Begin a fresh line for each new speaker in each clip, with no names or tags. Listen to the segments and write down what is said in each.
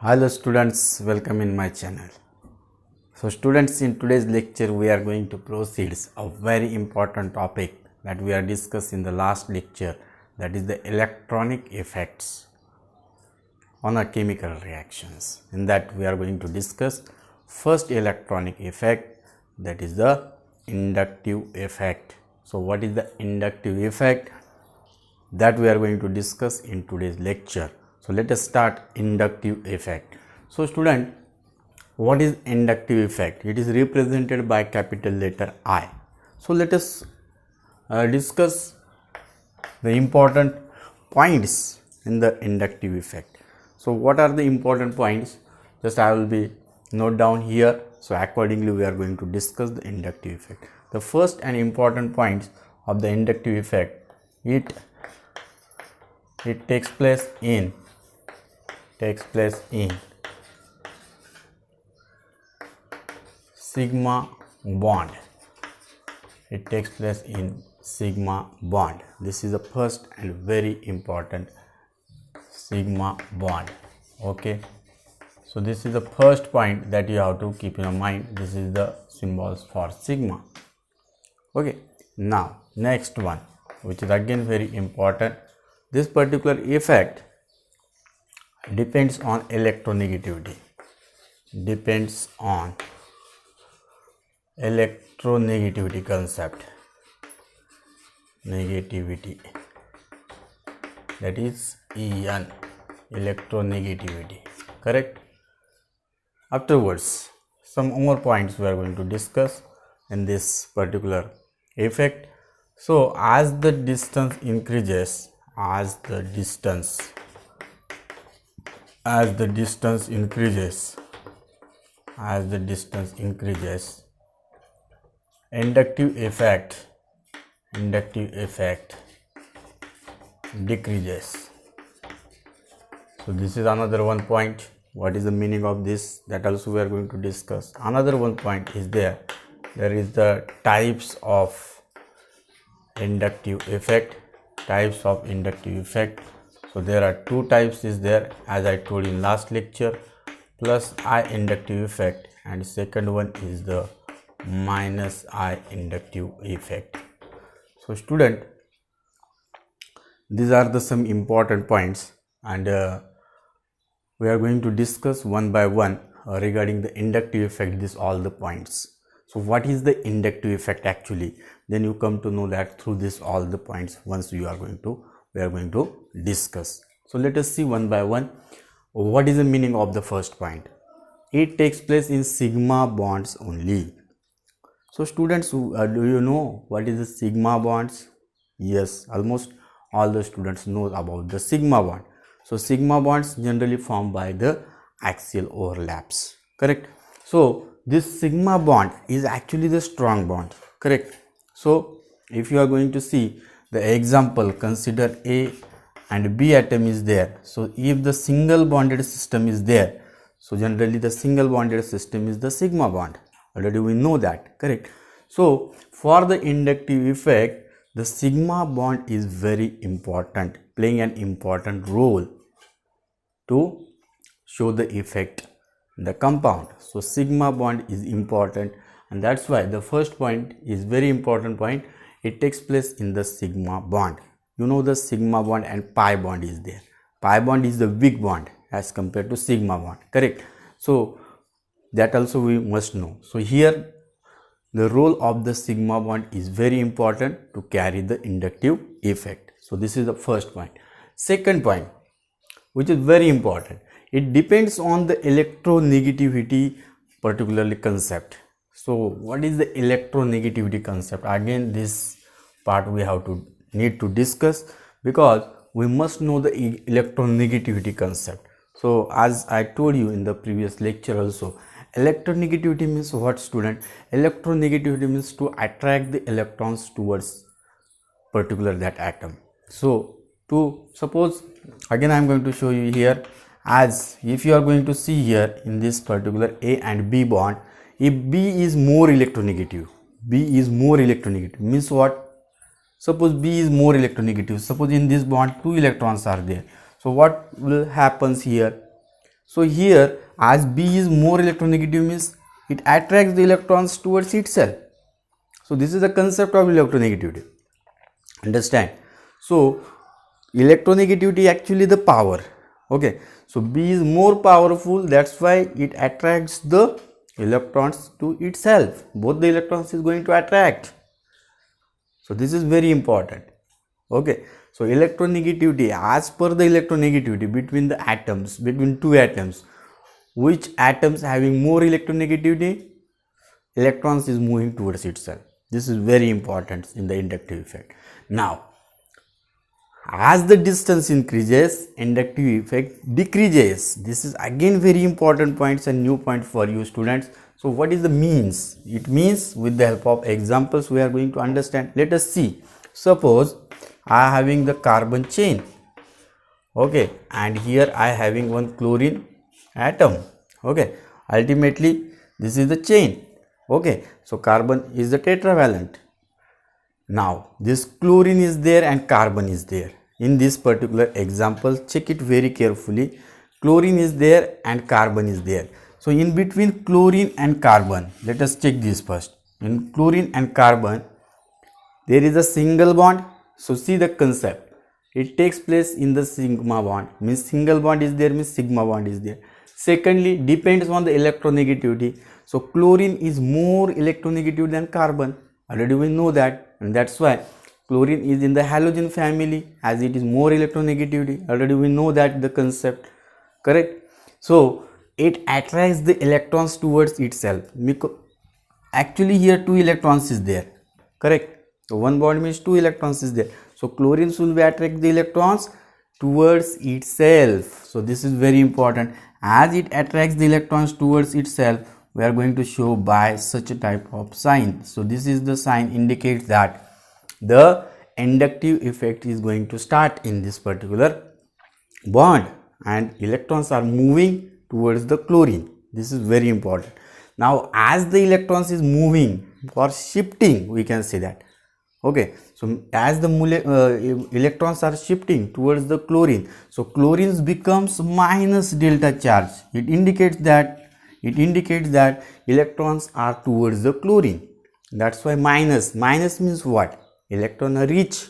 Hello students, welcome in my channel. So students, in today's lecture we are going to proceed a very important topic that we are discussed in the last lecture, that is the electronic effects on a chemical reactions. In that we are going to discuss first electronic effect, that is the inductive effect. So what is the inductive effect? That we are going to discuss in today's lecture. So let us start inductive effect. So student, what is inductive effect? It is represented by capital letter I. So let us discuss the important points in the inductive effect. So what are the important points? Just I will be note down here. So accordingly we are going to discuss the inductive effect. The first and important points of the inductive effect, it takes place in sigma bond. It takes place in sigma bond. This is the first and very important, sigma bond. Okay, so this is the first point that you have to keep in your mind. This is the symbols for sigma. Okay, now next one, which is again very important. This particular effect depends on electronegativity. Depends on electronegativity concept. Negativity, that is En, electronegativity. Correct? Afterwards, some more points we are going to discuss in this particular effect. So as the distance increases, as the distance increases, inductive effect decreases. So this is another one point. What is the meaning of this? That also we are going to discuss. Another one point is there is the types of inductive effect. So there are two types is there, as I told in last lecture, plus I inductive effect, and second one is the minus I inductive effect. So student, these are the some important points, and we are going to discuss one by one regarding the inductive effect, this all the points. So what is the inductive effect actually? Then you come to know that through this all the points once we are going to discuss. So let us see one by one. What is the meaning of the first point? It takes place in sigma bonds only. So students, do you know what is the sigma bonds? Yes, almost all the students know about the sigma bond. So sigma bonds generally formed by the axial overlaps. Correct? So this sigma bond is actually the strong bond. Correct? So if you are going to see the example, consider A and B atom is there. So if the single bonded system is there, so generally the single bonded system is the sigma bond. Already we know that. Correct? So for the inductive effect, the sigma bond is very important, playing an important role to show the effect in the compound. So sigma bond is important, and that's why the first point is very important point. It takes place in the sigma bond. You know the sigma bond and pi bond is there. Pi bond is the weak bond as compared to sigma bond. Correct? So that also we must know. So here the role of the sigma bond is very important to carry the inductive effect. So this is the first point. Second point, which is very important, it depends on the electronegativity particularly concept. So what is the electronegativity concept? Again, this part we have to need to discuss, because we must know the electronegativity concept. So as I told you in the previous lecture also, electronegativity means what, student? Electronegativity means to attract the electrons towards particular that atom. So to suppose, again I am going to show you here, as if you are going to see here in this particular A and B bond, if B is more electronegative, means what? Suppose B is more electronegative. Suppose in this bond 2 electrons are there. So what will happens here? So here, as B is more electronegative means it attracts the electrons towards itself. So this is the concept of electronegativity. Understand? So electronegativity actually the power. Okay. So B is more powerful, that's why it attracts the electrons to itself. Both the electrons is going to attract. So this is very important. Okay. So electronegativity, as per the electronegativity between the atoms, between two atoms, which atoms having more electronegativity, electrons is moving towards itself. This is very important in the inductive effect. Now, as the distance increases, inductive effect decreases. This is again very important points and new point for you students. So what is the means? It means with the help of examples we are going to understand. Let us see. Suppose I am having the carbon chain. Okay, and here I am having one chlorine atom. Okay, ultimately this is the chain. Okay, so carbon is the tetravalent. Now this chlorine is there and carbon is there. In this particular example, check it very carefully. Chlorine is there and carbon is there. So in between chlorine and carbon, let us check this first. In chlorine and carbon, there is a single bond. So see the concept. It takes place in the sigma bond. Means single bond is there, means sigma bond is there. Secondly, depends on the electronegativity. So chlorine is more electronegative than carbon. Already we know that, and that's why chlorine is in the halogen family, as it is more electronegativity. Already we know that the concept, correct? So it attracts the electrons towards itself. Actually here two electrons is there, correct? So one bond means two electrons is there. So chlorine will attract the electrons towards itself. So this is very important. As it attracts the electrons towards itself, we are going to show by such a type of sign. So this is the sign indicates that the inductive effect is going to start in this particular bond and electrons are moving towards the chlorine. This is very important. Now as the electrons is moving or shifting, we can say that. Okay, so as the electrons are shifting towards the chlorine, so chlorine becomes minus delta charge. It indicates that electrons are towards the chlorine. That's why minus means what? Electron rich,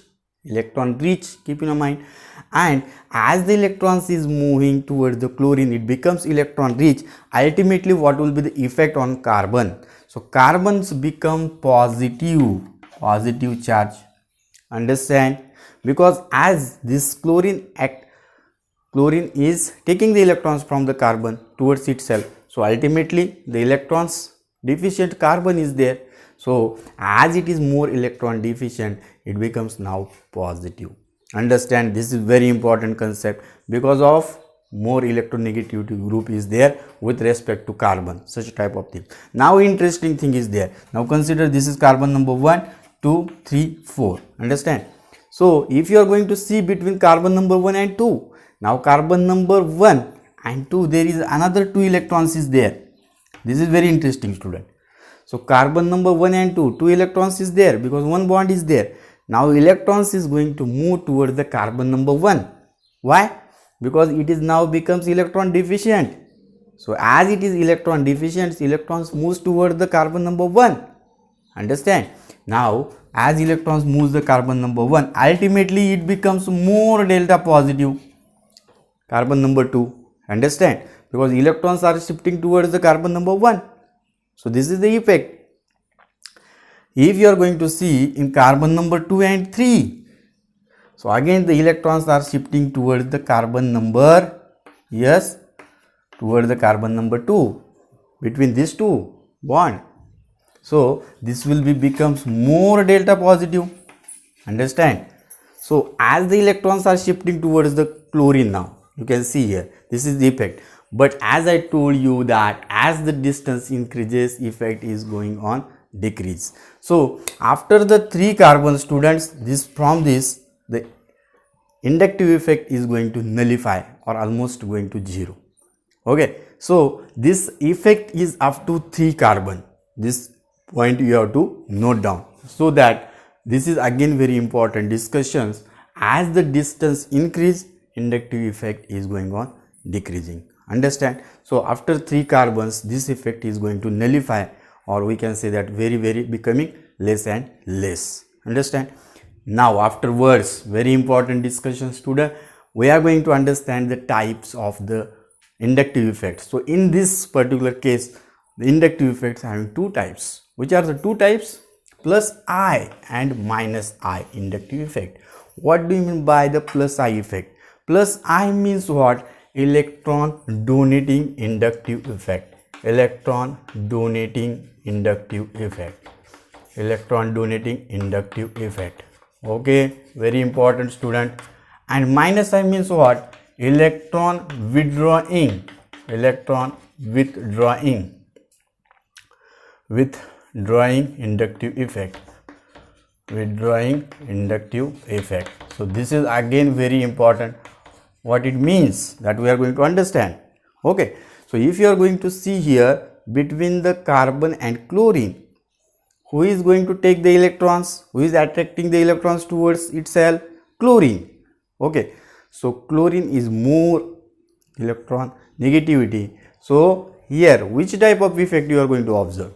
keep in mind. And as the electrons is moving towards the chlorine, it becomes electron rich. Ultimately what will be the effect on carbon? So carbons become positive charge. Understand? Because as this chlorine is taking the electrons from the carbon towards itself, so ultimately the electrons deficient carbon is there. So as it is more electron deficient, it becomes now positive. Understand? This is very important concept because of more electronegativity group is there with respect to carbon, such type of thing. Now interesting thing is there. Now consider this is carbon number 1, 2, 3, 4. Understand? So if you are going to see between carbon number 1 and 2, now carbon number 1 and 2, there is another 2 electrons is there. This is very interesting, student. So carbon number 1 and 2 electrons is there because one bond is there. Now electrons is going to move towards the carbon number 1. Why? Because it is now becomes electron deficient. So as it is electron deficient, electrons moves towards the carbon number 1. Understand? Now as electrons moves the carbon number 1, ultimately it becomes more delta positive carbon number 2. Understand? Because electrons are shifting towards the carbon number 1. So this is the effect. If you are going to see in carbon number 2 and 3, so again the electrons are shifting towards the carbon number, yes, towards the carbon number 2 between these two bond. So this will be becomes more delta positive. Understand? So as the electrons are shifting towards the chlorine now, you can see here, this is the effect. But as I told you that as the distance increases, effect is going on decrease. So after the 3 carbon students, the inductive effect is going to nullify or almost going to 0. Okay, so this effect is up to 3 carbon. This point you have to note down, so that this is again very important discussions. As the distance increase, inductive effect is going on decreasing. Understand? So after 3 carbons, this effect is going to nullify, or we can say that very becoming less and less. Understand? Now afterwards, very important discussion student, we are going to understand the types of the inductive effects. So in this particular case, the inductive effects having 2 types. Which are the 2 types? Plus I and minus I inductive effect. What do you mean by the plus I effect? Plus I means what? Electron donating inductive effect. Electron donating inductive effect. Electron donating inductive effect. Okay, very important student. And minus I means what? Electron withdrawing. Electron withdrawing inductive effect. Withdrawing inductive effect. So this is again very important. What it means, that we are going to understand. Okay, so if you are going to see here, between the carbon and chlorine, who is going to take the electrons? Who is attracting the electrons towards itself? Chlorine. Okay, so chlorine is more electron negativity. So here, which type of effect you are going to observe?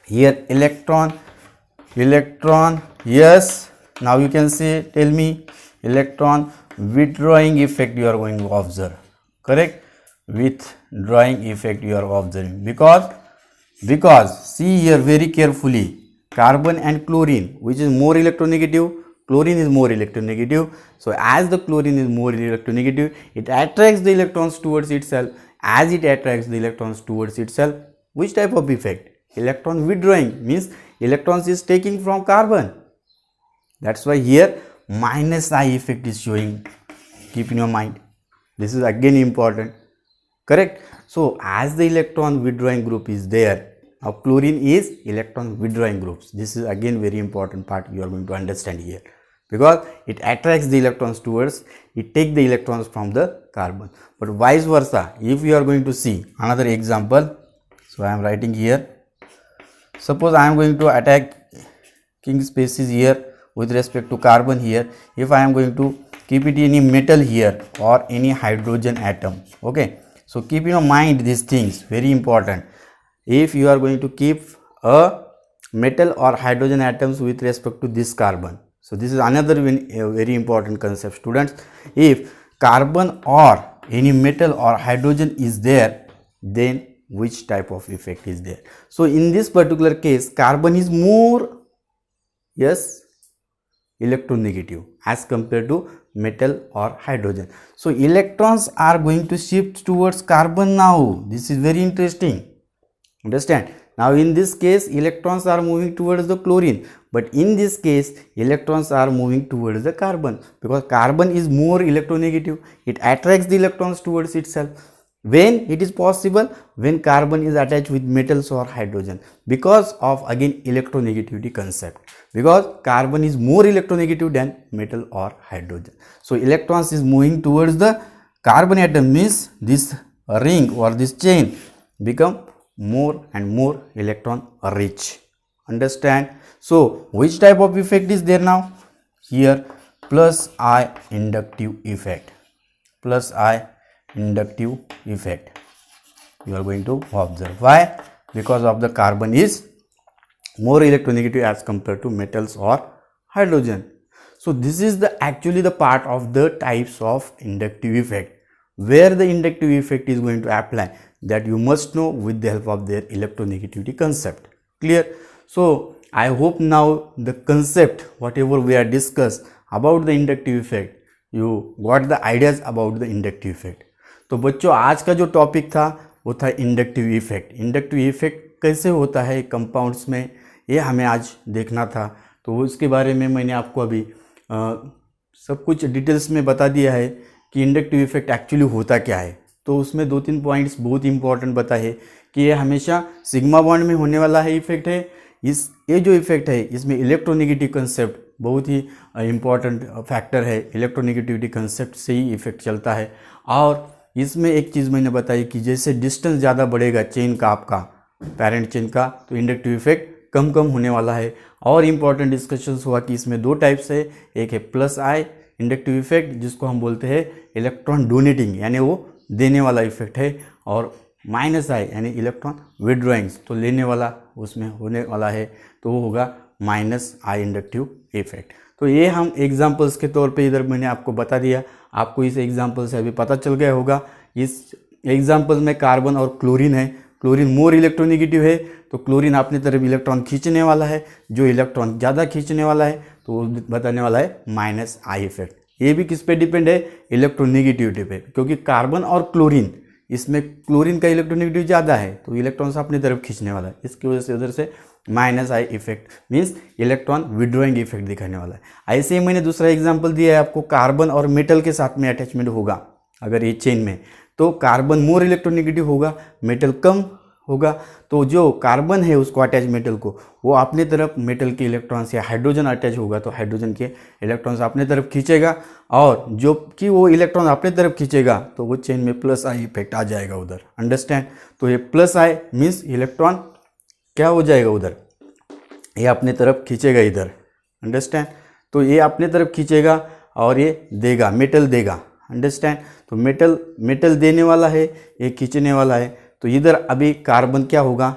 Here electron, yes. Now you can say, tell me, electron withdrawing effect you are going to observe. Correct? Withdrawing effect you are observing, because see here very carefully, carbon and chlorine, which is more electronegative? Chlorine is more electronegative. So as the chlorine is more electronegative, it attracts the electrons towards itself. As it attracts the electrons towards itself, which type of effect? Electron withdrawing, means electrons is taking from carbon. That's why here minus I effect is showing. Keep in your mind. This is again important. Correct? So as the electron withdrawing group is there, now chlorine is electron withdrawing groups. This is again very important part you are going to understand here, because it attracts the electrons towards, it takes the electrons from the carbon. But vice versa, if you are going to see another example, so I am writing here. Suppose I am going to attack king species here with respect to carbon here. If I am going to keep it any metal here or any hydrogen atom. Okay, so keep in your mind these things, very important. If you are going to keep a metal or hydrogen atoms with respect to this carbon, so this is another very important concept, students. If carbon or any metal or hydrogen is there, then which type of effect is there? So in this particular case, carbon is more, yes, electronegative as compared to metal or hydrogen. So electrons are going to shift towards carbon now. This is very interesting. Understand? Now in this case, electrons are moving towards the chlorine, but in this case, electrons are moving towards the carbon, because carbon is more electronegative. It attracts the electrons towards itself. When it is possible? When carbon is attached with metals or hydrogen, because of again electronegativity concept, because carbon is more electronegative than metal or hydrogen. So electrons is moving towards the carbon atom, means this ring or this chain become more and more electron rich. Understand? So which type of effect is there now? Here plus I inductive effect. Plus I inductive effect you are going to observe. Why? Because of the carbon is more electronegative as compared to metals or hydrogen. So this is the actually the part of the types of inductive effect, where the inductive effect is going to apply, that you must know with the help of their electronegativity concept. Clear? So I hope now the concept whatever we are discussed about the inductive effect, you got the ideas about the inductive effect. तो बच्चों आज का जो topic था वो था inductive effect. Inductive effect कैसे होता है कंपाउंड्स में, ये हमें आज देखना था. तो उसके बारे में मैंने आपको अभी सब कुछ डिटेल्स में बता दिया है कि इंडक्टिव इफेक्ट एक्चुअली होता क्या है. तो उसमें 2-3 पॉइंट्स बहुत इंपॉर्टेंट बताए कि ये हमेशा सिग्मा बॉन्ड में होने वाला है इफेक्ट है. ये जो इफेक्ट है इसमें इलेक्ट्रोनेगेटिव कंसेप्ट बहुत ही इम्पॉर्टेंट फैक्टर है. इलेक्ट्रोनेगेटिविटी कंसेप्ट से ही इफेक्ट चलता है. और इसमें एक चीज़ मैंने बताई कि जैसे डिस्टेंस ज़्यादा बढ़ेगा चेन का, आपका पेरेंट चेन का, तो इंडक्टिव इफेक्ट कम होने वाला है. और इम्पॉर्टेंट डिस्कशंस हुआ कि इसमें 2 टाइप्स है. एक है प्लस आई इंडक्टिव इफेक्ट जिसको हम बोलते हैं इलेक्ट्रॉन डोनेटिंग, यानी वो देने वाला इफेक्ट है, और माइनस आई यानी इलेक्ट्रॉन विड्रॉइंग्स तो लेने वाला उसमें होने वाला है, तो वो होगा माइनस आई इंडक्टिव इफेक्ट। तो ये हम एग्जांपल्स के तौर पे इधर मैंने आपको बता दिया। आपको इस एग्जांपल से अभी पता चल गया होगा। इस एग्जांपल में कार्बन और क्लोरीन है। क्लोरीन मोर इलेक्ट्रोनेगेटिव है, तो क्लोरीन अपनी तरफ इलेक्ट्रॉन खींचने वाला है। जो इलेक्ट्रॉन ज़्यादा खींचने वाला है तो वो बताने वाला है माइनस आई इफेक्ट। ये भी किस पे डिपेंड है? इलेक्ट्रोनेगेटिविटी पे, क्योंकि कार्बन और क्लोरीन, इसमें क्लोरीन का इलेक्ट्रोनेगेटिव ज़्यादा है तो इलेक्ट्रॉन्स अपनी तरफ खींचने वाला है। इसकी वजह से उधर से minus I effect means electron withdrawing effect दिखाने वाला है। ऐसे ही मैंने दूसरा एग्जांपल दिया है आपको, कार्बन और मेटल के साथ में अटैचमेंट होगा अगर ये चेन में, तो कार्बन मोर इलेक्ट्रोनेगेटिव होगा, मेटल कम होगा। तो जो कार्बन है उसको अटैच मेटल को, वो अपने तरफ मेटल के इलेक्ट्रॉन से हाइड्रोजन अटैच होगा तो हाइड्रोजन के इलेक्ट्रॉन्स अपने तरफ खींचेगा, और जो कि वो इलेक्ट्रॉन अपने तरफ खींचेगा तो वो चेन में प्लस आई इफेक्ट आ जाएगा उधर। अंडरस्टैंड? तो ये प्लस आई मीन्स इलेक्ट्रॉन क्या हो जाएगा उधर, ये अपने तरफ खींचेगा इधर। अंडरस्टैंड? तो ये अपने तरफ खींचेगा और ये देगा, मेटल देगा। अंडरस्टैंड? तो मेटल देने वाला है, ये खींचने वाला है। तो इधर अभी कार्बन क्या होगा,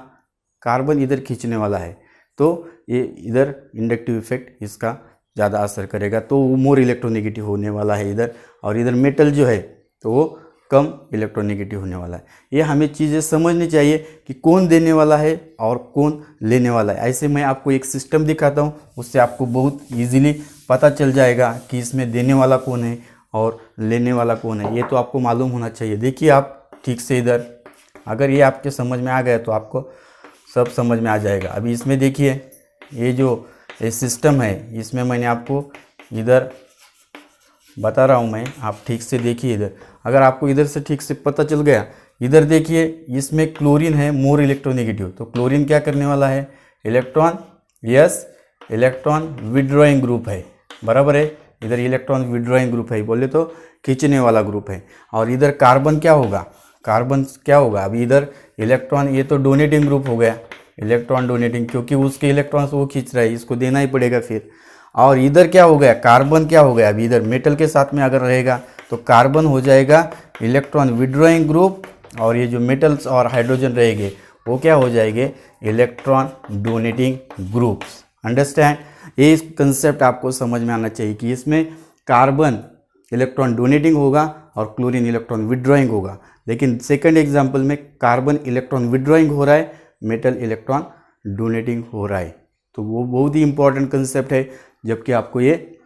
कार्बन इधर खींचने वाला है, तो ये इधर इंडक्टिव इफेक्ट इसका ज़्यादा असर करेगा, तो वो मोर इलेक्ट्रोनेगेटिव होने वाला है इधर, और इधर मेटल जो है तो वो कम इलेक्ट्रोनेगेटिव होने वाला है। ये हमें चीज़ें समझनी चाहिए कि कौन देने वाला है और कौन लेने वाला है। ऐसे मैं आपको एक सिस्टम दिखाता हूँ, उससे आपको बहुत ईजीली पता चल जाएगा कि इसमें देने वाला कौन है और लेने वाला कौन है। ये तो आपको मालूम होना चाहिए। देखिए आप ठीक से इधर, अगर ये आपके समझ में आ गया तो आपको सब समझ में आ जाएगा। अभी इसमें देखिए ये जो ये सिस्टम है, इसमें मैंने आपको इधर बता रहा हूँ मैं, आप ठीक से देखिए इधर। अगर आपको इधर से ठीक से पता चल गया, इधर देखिए इसमें क्लोरीन है मोर इलेक्ट्रोनेगेटिव, तो क्लोरीन क्या करने वाला है, electron, yes electron withdrawing group है, बराबर है। इधर इलेक्ट्रॉन विड्रॉइंग ग्रुप है, बोले तो खींचने वाला ग्रुप है। और इधर कार्बन क्या होगा, कार्बन क्या होगा, अभी इधर इलेक्ट्रॉन, ये तो डोनेटिंग ग्रुप हो गया, इलेक्ट्रॉन डोनेटिंग, क्योंकि उसके इलेक्ट्रॉन्स वो खींच रहा है, इसको देना ही पड़ेगा फिर। और इधर क्या हो गया, कार्बन क्या हो गया, अभी इधर मेटल के साथ में अगर रहेगा तो कार्बन हो जाएगा इलेक्ट्रॉन विड्रॉइंग ग्रुप, और ये जो मेटल्स और हाइड्रोजन रहेंगे वो क्या हो जाएंगे, इलेक्ट्रॉन डोनेटिंग ग्रुप्स। अंडरस्टैंड? ये कंसेप्ट आपको समझ में आना चाहिए कि इसमें कार्बन इलेक्ट्रॉन डोनेटिंग होगा और क्लोरीन इलेक्ट्रॉन विड्रॉइंग होगा। लेकिन सेकंड एग्जांपल में कार्बन इलेक्ट्रॉन विड्रॉइंग हो रहा है, मेटल इलेक्ट्रॉन डोनेटिंग हो रहा है। तो वो बहुत ही इंपॉर्टेंट कंसेप्ट है। जबकि आपको ये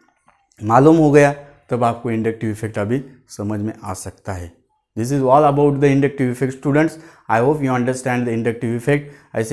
मालूम हो गया तब आपको इंडक्टिव इफेक्ट अभी समझ में आ सकता है। This is all about the inductive effect students. I hope you understand the inductive effect. ऐसे